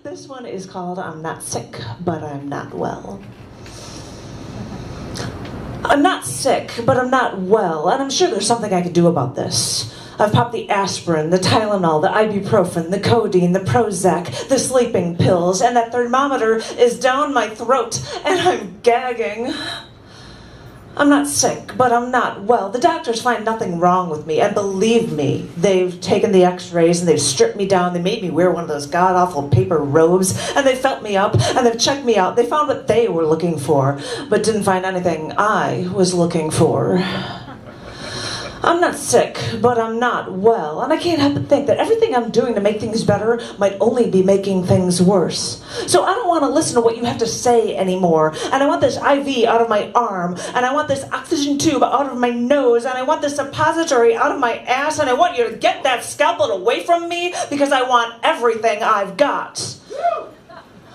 This one is called I'm Not Sick, But I'm Not Well. I'm not sick, but I'm not well, and I'm sure there's something I could do about this. I've popped the aspirin, the Tylenol, the ibuprofen, the codeine, the Prozac, the sleeping pills, and that thermometer is down my throat, and I'm gagging. I'm not sick, but I'm not well. The doctors find nothing wrong with me, and believe me, they've taken the x-rays and they've stripped me down. They made me wear one of those god-awful paper robes, and they felt me up, and they've checked me out. They found what they were looking for, but didn't find anything I was looking for. I'm not sick, but I'm not well, and I can't help but think that everything I'm doing to make things better might only be making things worse. So I don't want to listen to what you have to say anymore, and I want this IV out of my arm, and I want this oxygen tube out of my nose, and I want this suppository out of my ass, and I want you to get that scalpel away from me because I want everything I've got.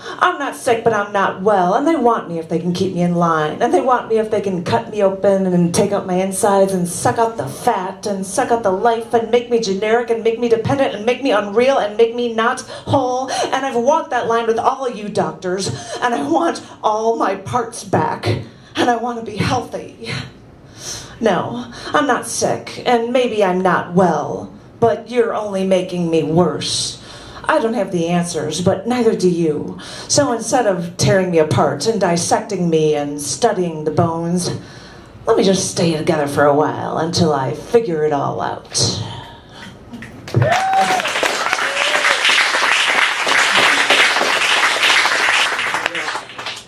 I'm not sick, but I'm not well, and they want me if they can keep me in line, and they want me if they can cut me open and take out my insides and suck out the fat and suck out the life and make me generic and make me dependent and make me unreal and make me not whole. And I've walked that line with all of you doctors, and I want all my parts back, and I want to be healthy. No, I'm not sick, and maybe I'm not well, but you're only making me worse. I don't have the answers, but neither do you. So instead of tearing me apart and dissecting me and studying the bones, let me just stay together for a while until I figure it all out.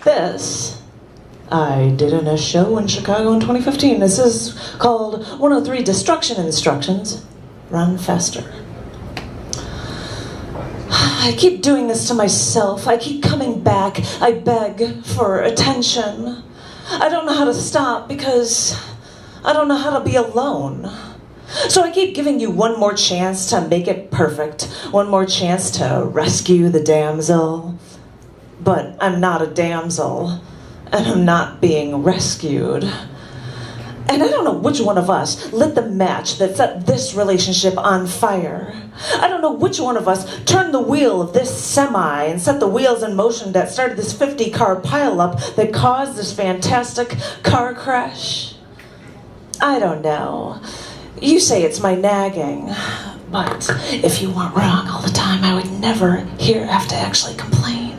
This I did in a show in Chicago in 2015. This is called 103 Destruction Instructions. Run faster. I keep doing this to myself. I keep coming back. I beg for attention. I don't know how to stop because I don't know how to be alone. So I keep giving you one more chance to make it perfect, one more chance to rescue the damsel. But I'm not a damsel, and I'm not being rescued. And I don't know which one of us lit the match that set this relationship on fire. I don't know which one of us turned the wheel of this semi and set the wheels in motion that started this 50-car pileup that caused this fantastic car crash. I don't know. You say it's my nagging, but if you weren't wrong all the time, I would never have to actually complain.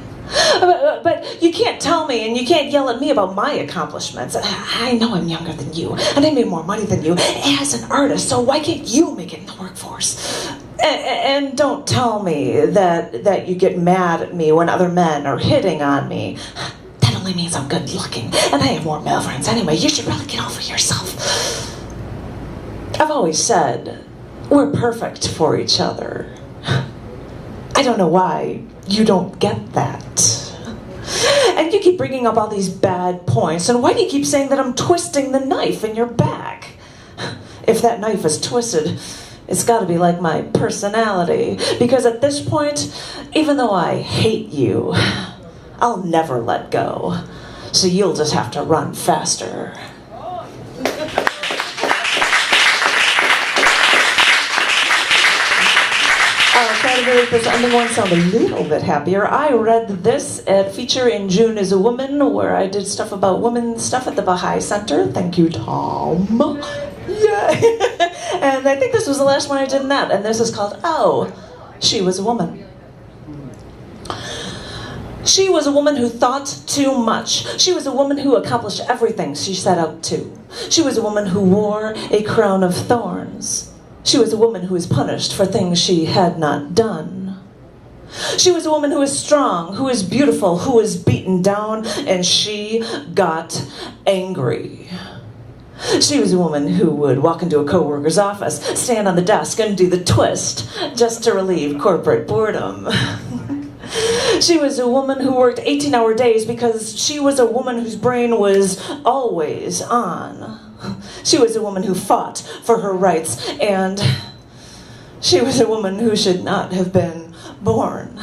But you can't tell me and you can't yell at me about my accomplishments. I know I'm younger than you, and I made more money than you as an artist, so why can't you make it in the workforce? And don't tell me that you get mad at me when other men are hitting on me. That only means I'm good looking, and I have more male friends anyway. You should really get over yourself. I've always said, we're perfect for each other. I don't know why you don't get that. And you keep bringing up all these bad points, and why do you keep saying that I'm twisting the knife in your back? If that knife is twisted, it's gotta be like my personality, because at this point, even though I hate you, I'll never let go. So you'll just have to run faster. I'll try to make this ending one sound a little bit happier. I read this at Feature in June is a Woman, where I did stuff about women stuff at the Baha'i Center. Thank you, Tom. Yay! And I think this was the last one I did in that, and this is called Oh, She Was a Woman. She was a woman who thought too much. She was a woman who accomplished everything she set out to. She was a woman who wore a crown of thorns. She was a woman who was punished for things she had not done. She was a woman who was strong, who was beautiful, who was beaten down, and she got angry. She was a woman who would walk into a coworker's office, stand on the desk, and do the twist, just to relieve corporate boredom. She was a woman who worked 18-hour days because she was a woman whose brain was always on. She was a woman who fought for her rights, and she was a woman who should not have been born.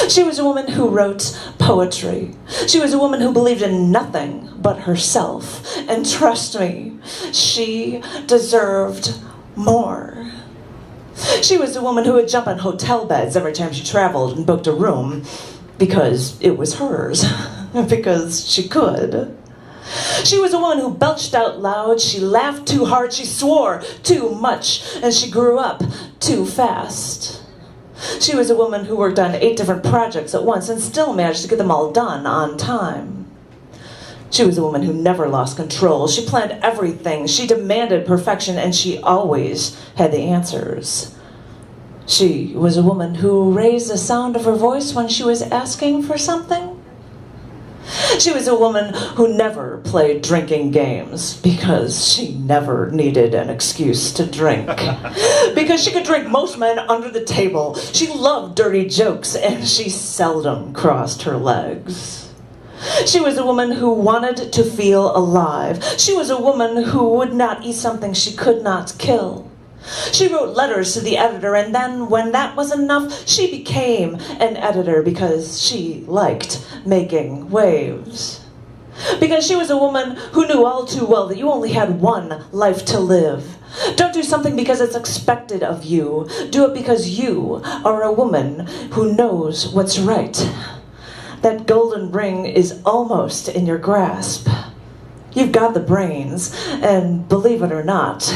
She was a woman who wrote poetry. She was a woman who believed in nothing but herself. And trust me, she deserved more. She was a woman who would jump on hotel beds every time she traveled and booked a room because it was hers, because she could. She was a woman who belched out loud, she laughed too hard, she swore too much, and she grew up too fast. She was a woman who worked on 8 different projects at once and still managed to get them all done on time. She was a woman who never lost control. She planned everything. She demanded perfection, and she always had the answers. She was a woman who raised the sound of her voice when she was asking for something. She was a woman who never played drinking games because she never needed an excuse to drink. Because she could drink most men under the table. She loved dirty jokes, and she seldom crossed her legs. She was a woman who wanted to feel alive. She was a woman who would not eat something she could not kill. She wrote letters to the editor, and then when that was enough, she became an editor because she liked making waves. Because she was a woman who knew all too well that you only had one life to live. Don't do something because it's expected of you. Do it because you are a woman who knows what's right. That golden ring is almost in your grasp. You've got the brains, and believe it or not,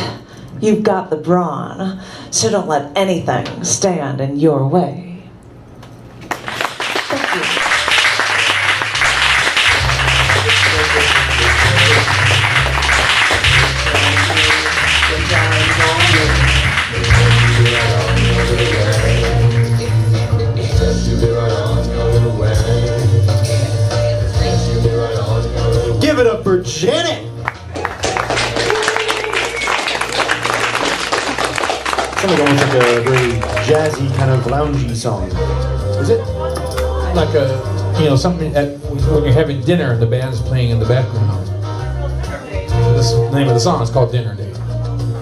you've got the brawn, so don't let anything stand in your way. Thank you. Give it up for Janet! Sounds almost like a very jazzy, kind of loungy song. Is it? Like something that when you're having dinner and the band's playing in the background. This is the name of the song is called Dinner Date.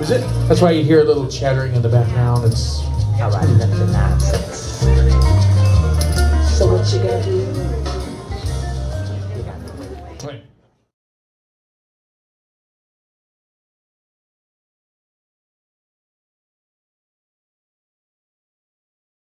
Is it? That's why you hear a little chattering in the background. It's alright, that's the nonsense. So what you gonna do? Play.